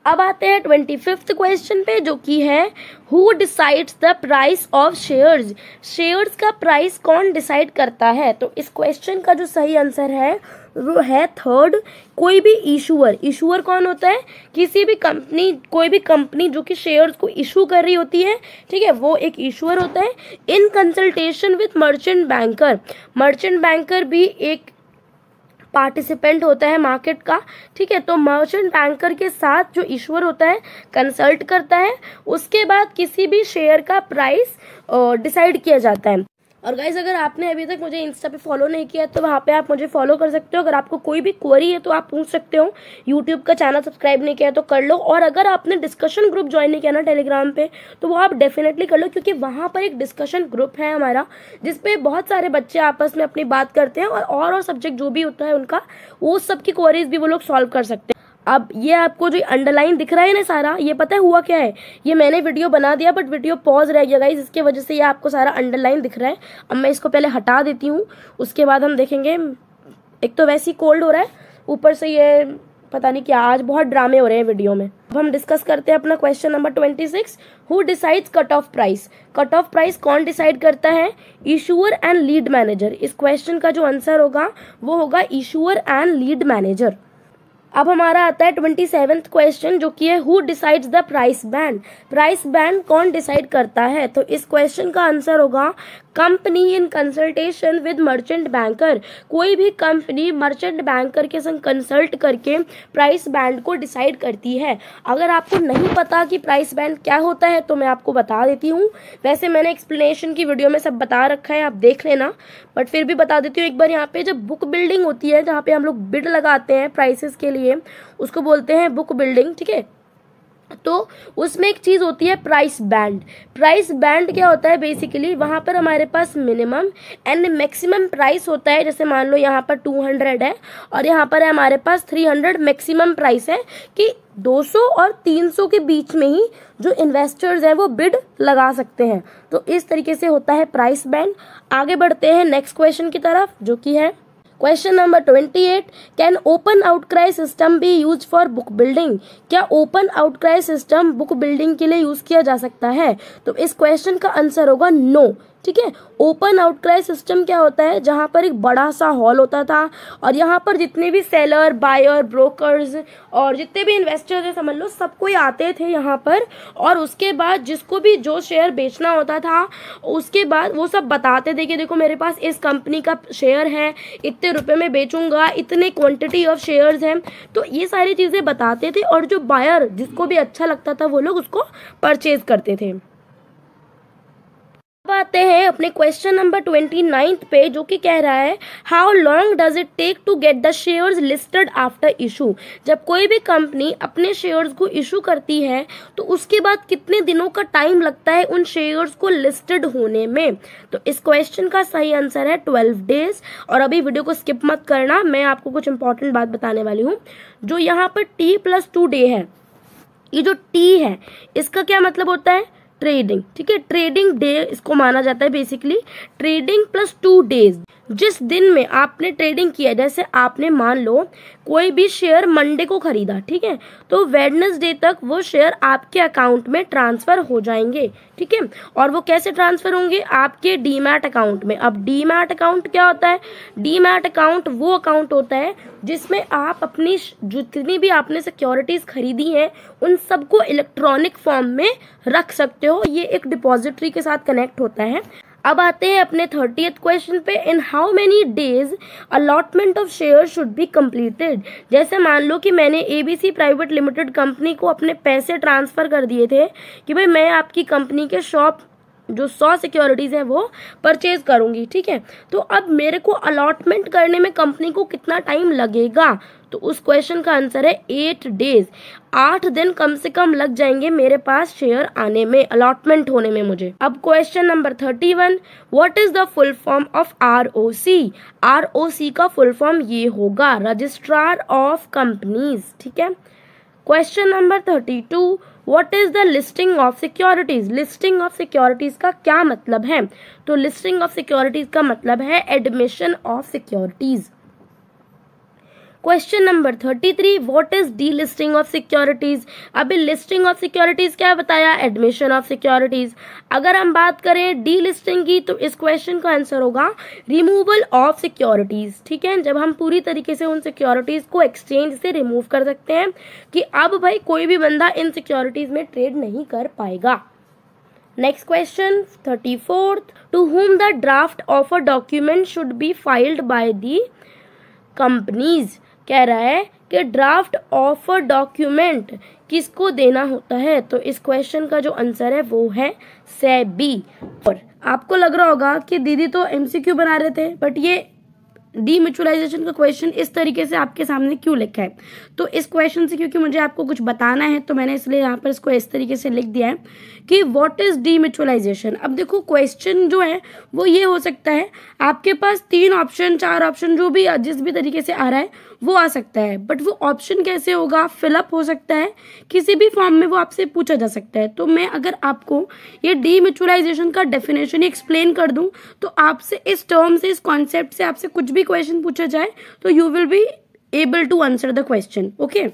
अब आते हैं 25th क्वेश्चन पे, जो कि है who decides the price of shares. Shares का प्राइस कौन डिसाइड करता है? तो इस क्वेश्चन का जो सही आंसर है वो है थर्ड, कोई भी इशूअर। इशूअर कौन होता है? किसी भी कंपनी, कोई भी कंपनी जो कि शेयर्स को इशू कर रही होती है, ठीक है, वो एक इशूअर होता है in consultation with merchant banker. Merchant banker भी एक पार्टिसिपेंट होता है मार्केट का। ठीक है, तो मर्चेंट बैंकर के साथ जो इशूअर होता है कंसल्ट करता है, उसके बाद किसी भी शेयर का प्राइस डिसाइड किया जाता है। और गाइज, अगर आपने अभी तक मुझे इंस्टा पे फॉलो नहीं किया तो वहाँ पे आप मुझे फॉलो कर सकते हो। अगर आपको कोई भी क्वेरी है तो आप पूछ सकते हो। यूट्यूब का चैनल सब्सक्राइब नहीं किया तो कर लो, और अगर आपने डिस्कशन ग्रुप ज्वाइन नहीं किया ना टेलीग्राम पे, तो वो आप डेफिनेटली कर लो, क्योंकि वहाँ पर एक डिस्कशन ग्रुप है हमारा जिसपे बहुत सारे बच्चे आपस में अपनी बात करते हैं और सब्जेक्ट जो भी होता है उनका, वो सबकी क्वेरीज भी वो लोग सॉल्व कर सकते हैं। अब ये आपको जो अंडरलाइन दिख रहा है ना सारा, ये पता है हुआ क्या है? ये मैंने वीडियो बना दिया बट वीडियो पॉज रह गया गाइस, इसके वजह से ये आपको सारा अंडरलाइन दिख रहा है। अब मैं इसको पहले हटा देती हूँ, उसके बाद हम देखेंगे। एक तो वैसे ही कोल्ड हो रहा है, ऊपर से ये पता नहीं क्या, आज बहुत ड्रामे हो रहे हैं वीडियो में। अब हम डिस्कस करते हैं अपना question number 26। Who decides cut off price? Cut off price कौन डिसाइड करता है? Issuer and lead manager. इस क्वेश्चन का जो आंसर होगा वो होगा इशूअर एंड लीड मैनेजर। अब हमारा आता है 27th क्वेश्चन, जो कि है who decides the price band? Price band कौन डिसाइड करता है? तो इस क्वेश्चन का आंसर होगा company in consultation with merchant banker. कोई भी कंपनी मर्चेंट बैंकर के संग कंसल्ट करके प्राइस बैंड को डिसाइड करती है। अगर आपको नहीं पता कि प्राइस बैंड क्या होता है तो मैं आपको बता देती हूँ। वैसे मैंने एक्सप्लेनेशन की वीडियो में सब बता रखा है, आप देख लेना, बट फिर भी बता देती हूँ एक बार। यहाँ पे जब बुक बिल्डिंग होती है, जहाँ पे हम लोग बिड लगाते हैं प्राइसेस के लिए, उसको बोलते हैं बुक बिल्डिंग, ठीक है। तो उसमें एक चीज होती है प्राइस बैंड। प्राइस बैंड क्या होता है? बेसिकली वहां पर हमारे पास मिनिमम एंड मैक्सिमम प्राइस होता है। जैसे मान लो यहाँ पर 200 है और यहाँ पर है हमारे पास 300। मैक्सिमम प्राइस है कि 200 और 300 के बीच में ही जो इन्वेस्टर्स हैं वो बिड लगा सकते हैं। तो इस तरीके से होता है प्राइस बैंड। आगे बढ़ते हैं नेक्स्ट क्वेश्चन की तरफ, जो कि है question number 28। Can open outcry system be used for book building? क्या open outcry system book building के लिए यूज किया जा सकता है? तो इस क्वेश्चन का आंसर होगा नो, ठीक है। ओपन आउटक्राई सिस्टम क्या होता है? जहां पर एक बड़ा सा हॉल होता था और यहाँ पर जितने भी सेलर, बायर, ब्रोकर्स और जितने भी इन्वेस्टर्स हैं, समझ लो सब कोई आते थे यहाँ पर, और उसके बाद जिसको भी जो शेयर बेचना होता था उसके बाद वो सब बताते थे कि देखो मेरे पास इस कंपनी का शेयर है, इतने रुपए में बेचूंगा, इतने क्वांटिटी ऑफ शेयर्स हैं। तो ये सारी चीजें बताते थे और जो बायर जिसको भी अच्छा लगता था वो लोग उसको परचेज करते थे। अब आते हैं अपने क्वेश्चन नंबर 29 पे, जो कि कह रहा है how long does it take to get the shares listed after issue? जब कोई भी कंपनी अपने शेयर्स को इशू करती है तो उसके बाद कितने दिनों का टाइम लगता है उन शेयर्स को लिस्टेड होने में? तो इस क्वेश्चन का सही आंसर है 12 डेज। और अभी वीडियो को स्किप मत करना, मैं आपको कुछ इंपॉर्टेंट बात बताने वाली हूँ। जो यहाँ पर T+2 डे है, ये जो T है इसका क्या मतलब होता है? ट्रेडिंग, ठीक है। ट्रेडिंग डे इसको माना जाता है बेसिकली। ट्रेडिंग +2 डेज, जिस दिन में आपने ट्रेडिंग किया, जैसे आपने मान लो कोई भी शेयर मंडे को खरीदा, ठीक है, तो वेडनेसडे तक वो शेयर आपके अकाउंट में ट्रांसफर हो जाएंगे, ठीक है। और वो कैसे ट्रांसफर होंगे? आपके डीमैट अकाउंट में। अब डीमैट अकाउंट क्या होता है? डीमैट अकाउंट वो अकाउंट होता है जिसमें आप अपनी जितनी भी आपने सिक्योरिटीज खरीदी हैं उन सबको इलेक्ट्रॉनिक फॉर्म में रख सकते हो। ये एक डिपॉजिटरी के साथ कनेक्ट होता है। अब आते हैं अपने 30th क्वेश्चन पे। In how many days allotment of share should be completed? जैसे मान लो कि मैंने ABC प्राइवेट लिमिटेड कंपनी को अपने पैसे ट्रांसफर कर दिए थे कि भाई मैं आपकी कंपनी के शॉप जो 100 सिक्योरिटीज है वो परचेज करूंगी, ठीक है। तो अब मेरे को अलॉटमेंट करने में कंपनी को कितना टाइम लगेगा? तो उस क्वेश्चन का आंसर है 8 डेज। 8 दिन कम से कम लग जाएंगे मेरे पास शेयर आने में, अलॉटमेंट होने में मुझे। अब question number 31। What is the full form of ROC? ROC का फुल फॉर्म ये होगा रजिस्ट्रार ऑफ कंपनीज, ठीक है। Question number 32। What is the listing of securities? Listing of securities का क्या मतलब है? तो लिस्टिंग ऑफ सिक्योरिटीज का मतलब है admission of securities. Question number 33। What is D listing of securities? अभी लिस्टिंग ऑफ सिक्योरिटीज क्या बताया? Admission of securities. अगर हम बात करें डी लिस्टिंग की तो इस क्वेश्चन का आंसर होगा रिमूवल ऑफ सिक्योरिटीज, ठीक है। जब हम पूरी तरीके से उन सिक्योरिटीज को एक्सचेंज से रिमूव कर सकते हैं कि अब भाई कोई भी बंदा इन सिक्योरिटीज में ट्रेड नहीं कर पाएगा। Next question 34। To whom the draft of a document should be filed by the companies? कह रहा है कि ड्राफ्ट ऑफ अ डॉक्यूमेंट किसको देना होता है? तो इस क्वेश्चन का जो आंसर है वो है सेबी। और आपको लग रहा होगा कि दीदी तो MCQ बना रहे थे, बट ये डीम्यूचुअलाइजेशन का क्वेश्चन इस तरीके से आपके सामने क्यों लिखा है? तो इस क्वेश्चन से क्योंकि मुझे आपको कुछ बताना है तो मैंने इसलिए यहाँ पर इसको इस तरीके से लिख दिया है कि व्हाट इज डीम्यूचुअलाइजेशन। अब देखो क्वेश्चन जो है वो ये हो सकता है, आपके पास 3 ऑप्शन 4 ऑप्शन जो भी जिस भी तरीके से आ रहा है वो आ सकता है, बट वो ऑप्शन कैसे होगा? फिलअप हो सकता है, किसी भी फॉर्म में वो आपसे पूछा जा सकता है। तो मैं अगर आपको ये डीम्यूचुअलाइजेशन का डेफिनेशन एक्सप्लेन कर दूं तो आपसे इस टर्म से, इस कॉन्सेप्ट से आपसे कुछ भी क्वेश्चन पूछा जाए तो you will be able to answer the question, okay.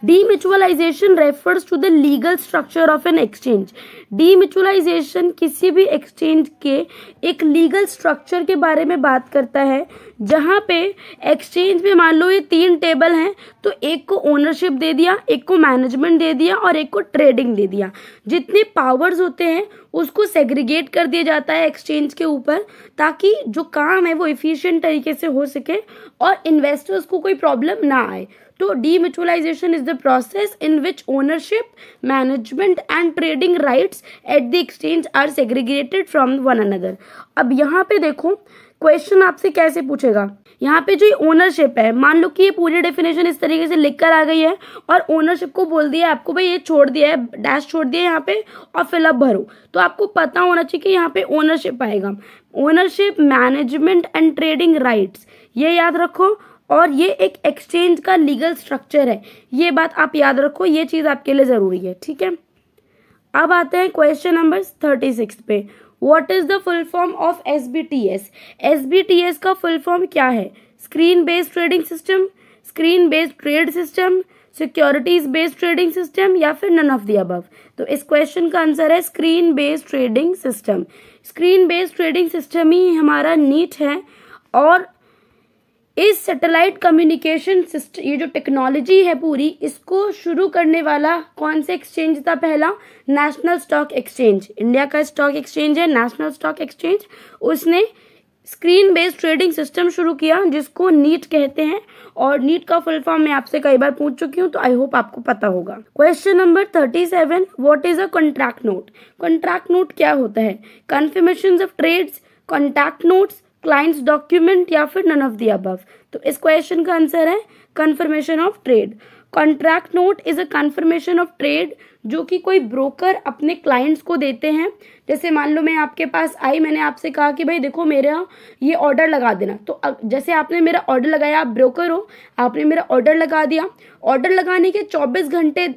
Demutualisation refers to the legal structure of an exchange. Demutualisation किसी भी एक्सचेंज के एक लीगल स्ट्रक्चर के बारे में बात करता है, जहां पे एक्सचेंज में मान लो ये 3 टेबल हैं, तो एक को ओनरशिप दे दिया, एक को मैनेजमेंट दे दिया और एक को ट्रेडिंग दे दिया। जितने पावर्स होते हैं उसको सेग्रीगेट कर दिया जाता है एक्सचेंज के ऊपर, ताकि जो काम है वो इफिशिएंट तरीके से हो सके और इन्वेस्टर्स को कोई प्रॉब्लम ना आए। तो demutualisation is the process in which ownership, management and trading rights at the exchange are segregated from one another. अब यहाँ पे देखो क्वेश्चन आपसे कैसे पूछेगा, यहाँ पे जो ओनरशिप है, मान लो कि ये पूरी डेफिनेशन इस तरीके से लिख कर आ गई है और ओनरशिप को बोल दिया आपको भाई ये छोड़ दिया है, डैश छोड़ दिया है यहाँ पे और फिलअप भरो, तो आपको पता होना चाहिए कि यहाँ पे ओनरशिप आएगा। Ownership, management and trading rights, ये याद रखो, और ये एक एक्सचेंज का लीगल स्ट्रक्चर है, ये बात आप याद रखो, ये चीज आपके लिए जरूरी है, ठीक है। अब आते हैं क्वेश्चन नंबर 36 पे। What is the full form of SBTS? SBTS का फुल फॉर्म क्या है? Screen based trading system, screen based trade system, securities based trading system या फिर नन ऑफ द अबव। तो इस क्वेश्चन का आंसर है screen based trading system. Screen based trading system ही हमारा नीट है, और इस सैटेलाइट कम्युनिकेशन सिस्टम, ये जो टेक्नोलॉजी है पूरी, इसको शुरू करने वाला कौन सा एक्सचेंज था? पहला नेशनल स्टॉक एक्सचेंज, इंडिया का स्टॉक एक्सचेंज है नेशनल स्टॉक एक्सचेंज, उसने स्क्रीन बेस्ड ट्रेडिंग सिस्टम शुरू किया जिसको नीट कहते हैं, और नीट का फुल फॉर्म मैं आपसे कई बार पूछ चुकी हूँ, तो आई होप आपको पता होगा। Question number 37, what is a contract note? Contract note क्या होता है? Confirmation of trades, contract notes, clients document या फिर नन ऑफ द अबव। तो इस क्वेश्चन का आंसर है confirmation of trade. Contract note is a confirmation of trade जो कि कोई ब्रोकर अपने क्लाइंट्स को देते हैं। जैसे मान लो मैं आपके पास आई, मैंने आपसे कहा कि भाई देखो मेरा ये ऑर्डर लगा देना, तो जैसे आपने मेरा ऑर्डर लगाया, आप ब्रोकर हो, आपने मेरा ऑर्डर लगा दिया, ऑर्डर लगाने के 24 घंटे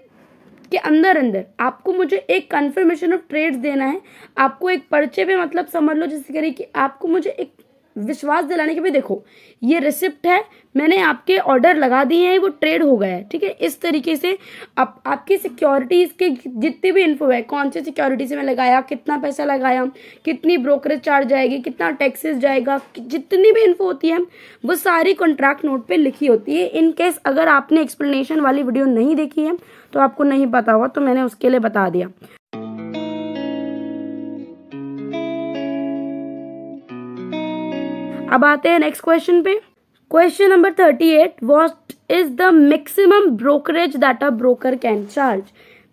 के अंदर अंदर आपको मुझे एक कन्फर्मेशन ऑफ ट्रेड्स देना है। आपको एक पर्चे पे, मतलब समझ लो जैसे करें कि आपको मुझे एक विश्वास दिलाने के भी, देखो ये रिसिप्ट है, मैंने आपके ऑर्डर लगा दिए हैं, वो ट्रेड हो गया है, ठीक है। इस तरीके से आपकी सिक्योरिटीज के जितनी भी इन्फो है, कौन सी सिक्योरिटी से मैं लगाया, कितना पैसा लगाया, कितनी ब्रोकरेज चार्ज जाएगी, कितना टैक्सेस जाएगा, जितनी भी इन्फो होती है वो सारी कॉन्ट्रैक्ट नोट पे लिखी होती है। इन केस अगर आपने एक्सप्लेनेशन वाली वीडियो नहीं देखी है तो आपको नहीं पता होगा, तो मैंने उसके लिए बता दिया। अब आते हैं नेक्स्ट क्वेश्चन पे। Question number 38, what is the maximum brokerage that a broker can charge?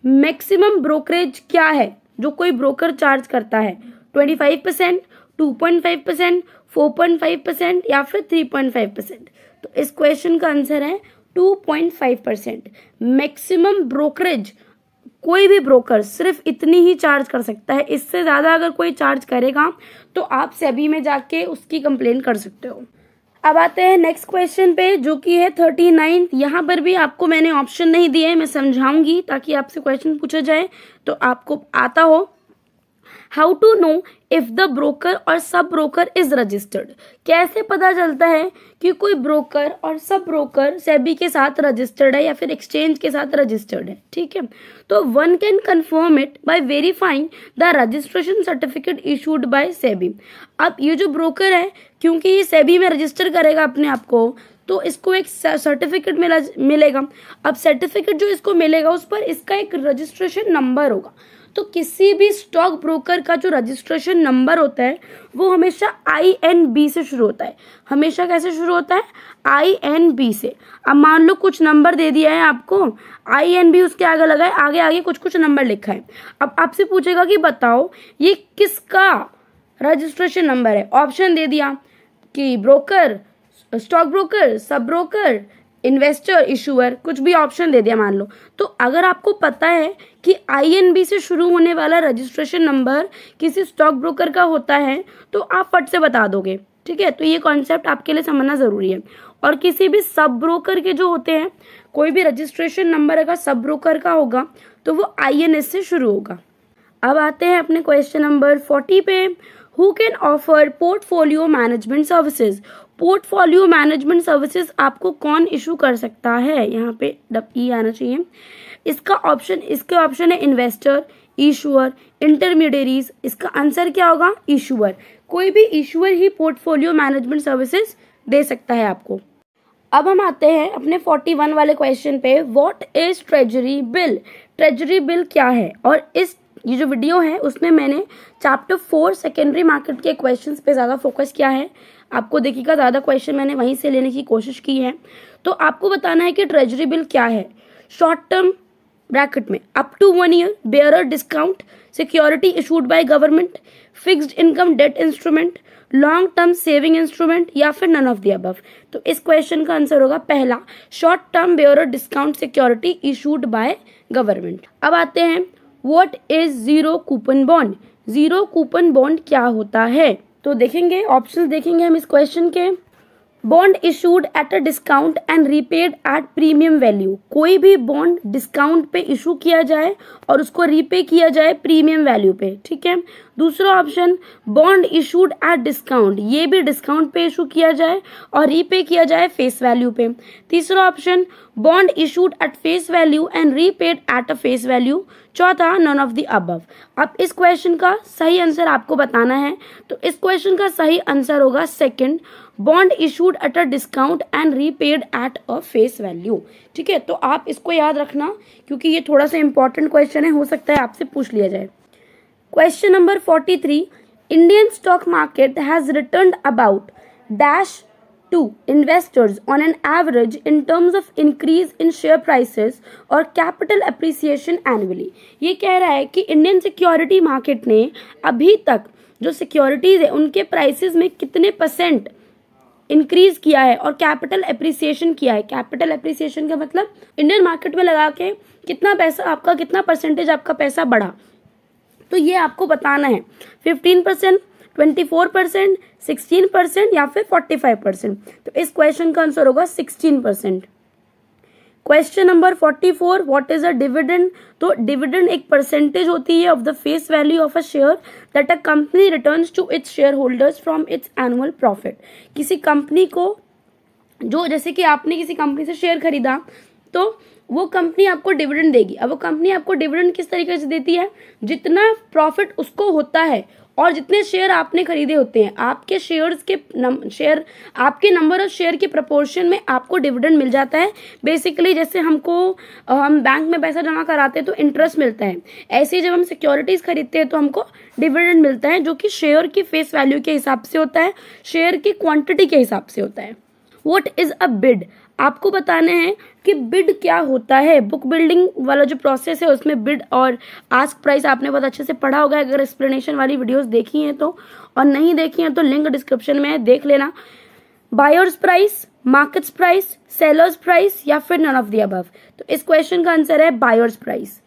Maximum brokerage क्या है जो कोई ब्रोकर चार्ज करता है? 25%, 2.5%, 4.5% या फिर 3.5%? तो इस क्वेश्चन का आंसर है 2.5%। मैक्सिमम ब्रोकरेज कोई भी ब्रोकर सिर्फ इतनी ही चार्ज कर सकता है, इससे ज्यादा अगर कोई चार्ज करेगा तो आप सेबी में जाके उसकी कंप्लेन कर सकते हो। अब आते हैं नेक्स्ट क्वेश्चन पे जो कि है 39। यहाँ पर भी आपको मैंने ऑप्शन नहीं दिए हैं, मैं समझाऊंगी ताकि आपसे क्वेश्चन पूछा जाए तो आपको आता हो। How to know if the broker और सब ब्रोकर इज रजिस्टर्ड? कैसे पता चलता है कि कोई ब्रोकर और सब ब्रोकर सेबी के साथ रजिस्टर्ड है या फिर एक्सचेंज के साथ रजिस्टर्ड है, ठीक है। तो one can confirm it by verifying the registration certificate issued by SEBI. अब ये जो ब्रोकर है, क्योंकि ये सेबी में रजिस्टर करेगा अपने आप को, तो इसको एक सर्टिफिकेट मिलेगा। अब सर्टिफिकेट जो इसको मिलेगा उस पर इसका एक रजिस्ट्रेशन नंबर होगा। तो किसी भी स्टॉक ब्रोकर का जो रजिस्ट्रेशन नंबर होता है वो हमेशा INB से शुरू होता है। हमेशा कैसे शुरू होता है? INB से। अब मान लो कुछ नंबर दे दिया है आपको, INB उसके आगे लगा है, आगे आगे कुछ कुछ नंबर लिखा है। अब आपसे पूछेगा कि बताओ ये किसका रजिस्ट्रेशन नंबर है। ऑप्शन दे दिया कि broker, stock broker, sub broker, investor, issuer, कुछ भी ऑप्शन दे दिया मान लो। तो अगर आपको पता है कि INB से शुरू होने वाला रजिस्ट्रेशन नंबर किसी स्टॉक ब्रोकर का होता है तो आप फट से बता दोगे, ठीक है। तो ये कॉन्सेप्ट आपके लिए समझना जरूरी है। और किसी भी सब ब्रोकर के जो होते हैं, कोई भी रजिस्ट्रेशन नंबर अगर सब ब्रोकर का होगा तो वो INS से शुरू होगा। अब आते हैं अपने क्वेश्चन नंबर 40 पे। Who can offer portfolio management services. Portfolio management services आपको कौन इशू कर सकता है, यहाँ पे ई आना चाहिए। इसके ऑप्शन है इन्वेस्टर, इशूअर, इंटरमीडियरीज। इसका आंसर क्या होगा, इशूअर। कोई भी इशूअर ही पोर्टफोलियो मैनेजमेंट सर्विसेज दे सकता है आपको। अब हम आते हैं अपने 41 वाले क्वेश्चन पे, what is treasury bill. Treasury bill क्या है, और ये जो वीडियो है उसमें मैंने चैप्टर 4 सेकेंडरी मार्केट के क्वेश्चंस पे ज़्यादा फोकस किया है। आपको देखिएगा ज़्यादा क्वेश्चन मैंने वहीं से लेने की कोशिश की है। तो आपको बताना है कि ट्रेजरी बिल क्या है। शॉर्ट टर्म ब्रैकेट में up to 1 year bearer discount security issued by government, fixed income debt instrument, long term saving instrument, या फिर नन ऑफ द अबव। तो इस क्वेश्चन का आंसर होगा पहला, short term bearer discount security issued by government. अब आते हैं, what is zero coupon bond. Zero coupon bond क्या होता है, तो देखेंगे ऑप्शंस देखेंगे हम इस क्वेश्चन के। Bond issued at a discount and repaid at premium value. कोई भी बॉन्ड डिस्काउंट पे इशू किया जाए और उसको रीपे किया जाए प्रीमियम वैल्यू पे, ठीक है। दूसरा option, bond issued at discount, ये भी डिस्काउंट पे इशू किया जाए और रीपे किया जाए फेस वैल्यू पे। तीसरा option, bond issued at face value and repaid at a face value. चौथा, नन ऑफ द अबव। अब इस क्वेश्चन का सही आंसर आपको बताना है, तो इस क्वेश्चन का सही आंसर होगा second, bond issued at a discount and repaid at a face value. ठीक है, तो आप इसको याद रखना क्योंकि ये थोड़ा सा इंपॉर्टेंट क्वेश्चन है, हो सकता है आपसे पूछ लिया जाए। Question number 43, Indian stock market has returned about dash to investors on an average in terms of increase in share prices और capital appreciation annually। ये कह रहा है कि इंडियन सिक्योरिटी मार्केट ने अभी तक जो सिक्योरिटीज है उनके प्राइसेस में कितने % इंक्रीज किया है और कैपिटल एप्रिसिएशन किया है। कैपिटल एप्रिसिएशन का मतलब इंडियन मार्केट में लगा के कितना पैसा आपका, कितना % आपका पैसा बढ़ा, तो ये आपको बताना है। 15%, 24%, 16% या फिर 45%। तो इस क्वेश्चन का आंसर होगा 16%। Question number 44, what is a dividend. तो डिविडेंड एक परसेंटेज होती है of the face value of a share that a company returns to its share holders from its annual profit. किसी कंपनी को, जो जैसे कि आपने किसी कंपनी से शेयर खरीदा तो वो कंपनी आपको डिविडेंड देगी। अब वो कंपनी आपको डिविडेंड किस तरीके से देती है, जितना प्रॉफिट उसको होता है और जितने शेयर आपने खरीदे होते हैं, आपके शेयर्स के आपके नंबर ऑफ शेयर के प्रपोर्शन में आपको डिविडेंड मिल जाता है। बेसिकली जैसे हम बैंक में पैसा जमा कराते हैं तो इंटरेस्ट मिलता है, ऐसे ही जब हम सिक्योरिटीज खरीदते हैं तो हमको डिविडेंड मिलता है, जो कि शेयर की फेस वैल्यू के हिसाब से होता है, शेयर की क्वांटिटी के हिसाब से होता है। व्हाट इज अ बिड, आपको बताना है कि बिड क्या होता है। बुक बिल्डिंग वाला जो प्रोसेस है उसमें बिड और आस्क प्राइस आपने बहुत अच्छे से पढ़ा होगा अगर एक्सप्लेनेशन वाली वीडियोस देखी हैं तो, और नहीं देखी हैं तो लिंक डिस्क्रिप्शन में है, देख लेना। Buyers price, markets price, sellers price या फिर नन ऑफ द अबव। तो इस क्वेश्चन का आंसर है buyers price.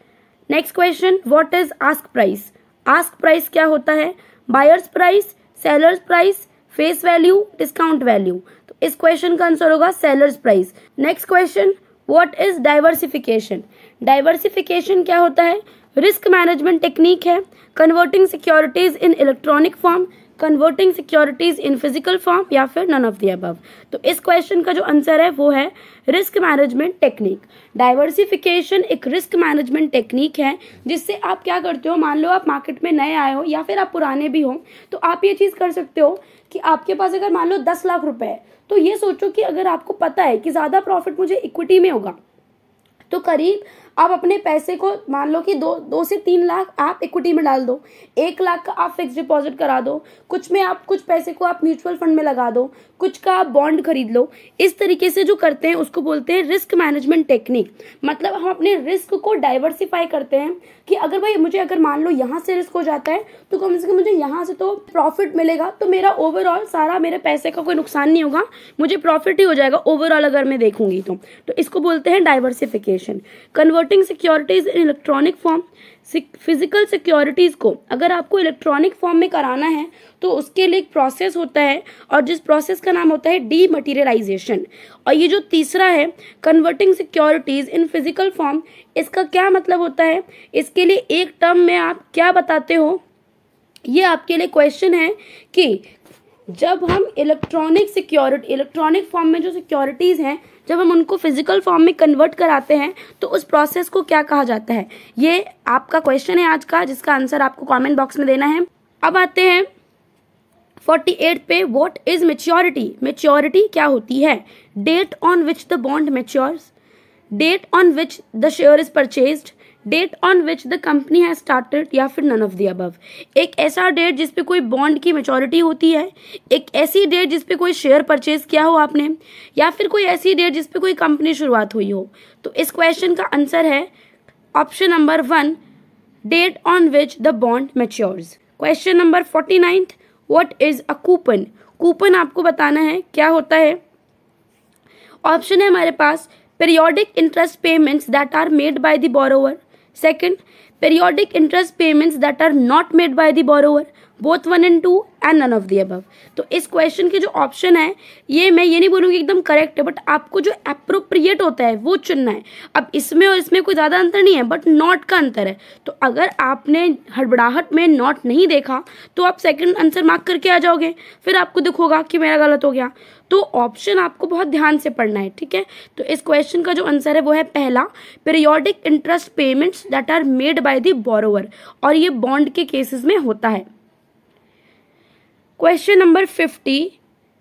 Next question, what is ask price. Ask price क्या होता है, buyers price, sellers price, face value, discount value. तो इस क्वेश्चन का आंसर होगा sellers price. Next question, what is diversification. Diversification क्या होता है, रिस्क मैनेजमेंट टेक्निक है, converting securities in electronic form, converting securities in physical form या फिर नन ऑफ द अबव। तो इस क्वेश्चन का जो आंसर है वो है रिस्क मैनेजमेंट टेक्निक। डाइवर्सिफिकेशन एक रिस्क मैनेजमेंट टेक्निक है जिससे आप क्या करते हो, मान लो आप मार्केट में नए आए हो या फिर आप पुराने भी हो, तो आप ये चीज कर सकते हो कि आपके पास अगर मान लो 10 लाख रुपए है तो ये सोचो कि अगर आपको पता है कि ज्यादा प्रॉफिट मुझे इक्विटी में होगा तो करीब आप अपने पैसे को मान लो कि 2 से 3 लाख आप इक्विटी में डाल दो, 1 लाख का आप फिक्स डिपॉजिट करा दो, कुछ पैसे को आप म्यूचुअल फंड में लगा दो, कुछ का आप बॉन्ड खरीद लो। इस तरीके से जो करते हैं उसको बोलते हैं रिस्क मैनेजमेंट टेक्निक। मतलब हम अपने रिस्क को डाइवर्सिफाई करते हैं कि अगर भाई मुझे अगर मान लो यहाँ से रिस्क हो जाता है तो कम से कम मुझे यहाँ से तो प्रॉफिट मिलेगा, तो मेरा ओवरऑल सारा मेरे पैसे का कोई नुकसान नहीं होगा, मुझे प्रॉफिट ही हो जाएगा ओवरऑल अगर मैं देखूंगी तो इसको बोलते हैं डाइवर्सिफिकेशन। कन्वर्टिंग सिक्योरिटीज इन इलेक्ट्रॉनिक फॉर्म, फिजिकल सिक्योरिटीज को अगर आपको इलेक्ट्रॉनिक फॉर्म में कराना है तो उसके लिए एक प्रोसेस होता है और जिस प्रोसेस का नाम होता है डीमटीरियलाइजेशन। और ये जो तीसरा है converting securities in physical form, इसका क्या मतलब होता है, इसके लिए एक टर्म में आप क्या बताते हो ये आपके लिए क्वेश्चन है कि जब हम इलेक्ट्रॉनिक फॉर्म में जो सिक्योरिटीज़ हैं, जब हम उनको फिजिकल फॉर्म में कन्वर्ट कराते हैं तो उस प्रोसेस को क्या कहा जाता है। ये आपका क्वेश्चन है आज का, जिसका आंसर आपको कमेंट बॉक्स में देना है। अब आते हैं 48 पे, व्हाट इज मैच्योरिटी। मैच्योरिटी क्या होती है? Date on which the bond matures, date on which the share is purchased, date on which the company has started, या फिर नन ऑफ द अबव। एक ऐसा डेट जिसपे कोई बॉन्ड की मैच्योरिटी होती है, एक ऐसी डेट जिसपे कोई शेयर परचेज किया हो आपने, या फिर कोई ऐसी डेट जिसपे कोई कंपनी शुरुआत हुई हो। तो इस क्वेश्चन का आंसर है option number 1, date on which the bond matures. Question number 49, what is a coupon. Coupon आपको बताना है क्या होता है। ऑप्शन है हमारे पास periodic interest payments that are made by the borrower. Second, periodic interest payments that are not made by the borrower. Both 1 and 2 and none of the above. तो इस क्वेश्चन के जो ऑप्शन है, ये मैं ये नहीं बोलूँगी एकदम करेक्ट है, बट आपको जो अप्रोप्रिएट होता है वो चुनना है। अब इसमें और इसमें कोई ज़्यादा अंतर नहीं है, बट नॉट का अंतर है। तो अगर आपने हड़बड़ाहट में नॉट नहीं देखा तो आप सेकंड आंसर मार्क करके आ जाओगे, फिर आपको दुख होगा कि मेरा गलत हो गया। तो ऑप्शन आपको बहुत ध्यान से पढ़ना है, ठीक है। तो इस क्वेश्चन का जो आंसर है वो है पहला, periodic interest payments that are made by the borrower, और ये बॉन्ड के केसेस में होता है। Question number 50,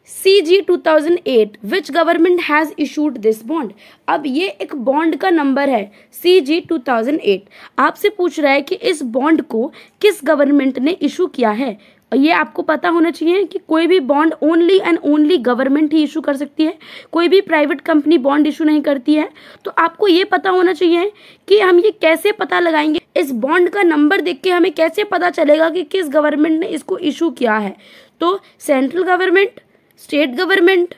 CG 2008, which government has issued this bond. अब ये एक बॉन्ड का नंबर है CG 2008। आपसे पूछ रहा है कि इस बॉन्ड को किस गवर्नमेंट ने इशू किया है। ये आपको पता होना चाहिए कि कोई भी bond only and only government he issue कर सकती है, कोई भी प्राइवेट कंपनी बॉन्ड इशू नहीं करती है। तो आपको ये पता होना चाहिए कि हम ये कैसे पता लगाएंगे, इस बॉन्ड का नंबर देख के हमें कैसे पता चलेगा कि किस गवर्नमेंट ने इसको इशू किया है। तो central government, state government,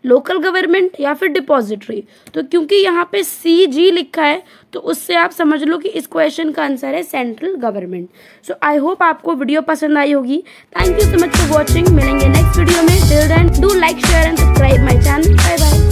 local government, या फिर डिपॉजिटरी। तो क्योंकि यहाँ पे CG लिखा है तो उससे आप समझ लो कि इस क्वेश्चन का आंसर है central government. So I hope आपको वीडियो पसंद आई होगी। Thank you so much for watching. मिलेंगे नेक्स्ट वीडियो में। Till then do like, share and subscribe my channel. Bye bye.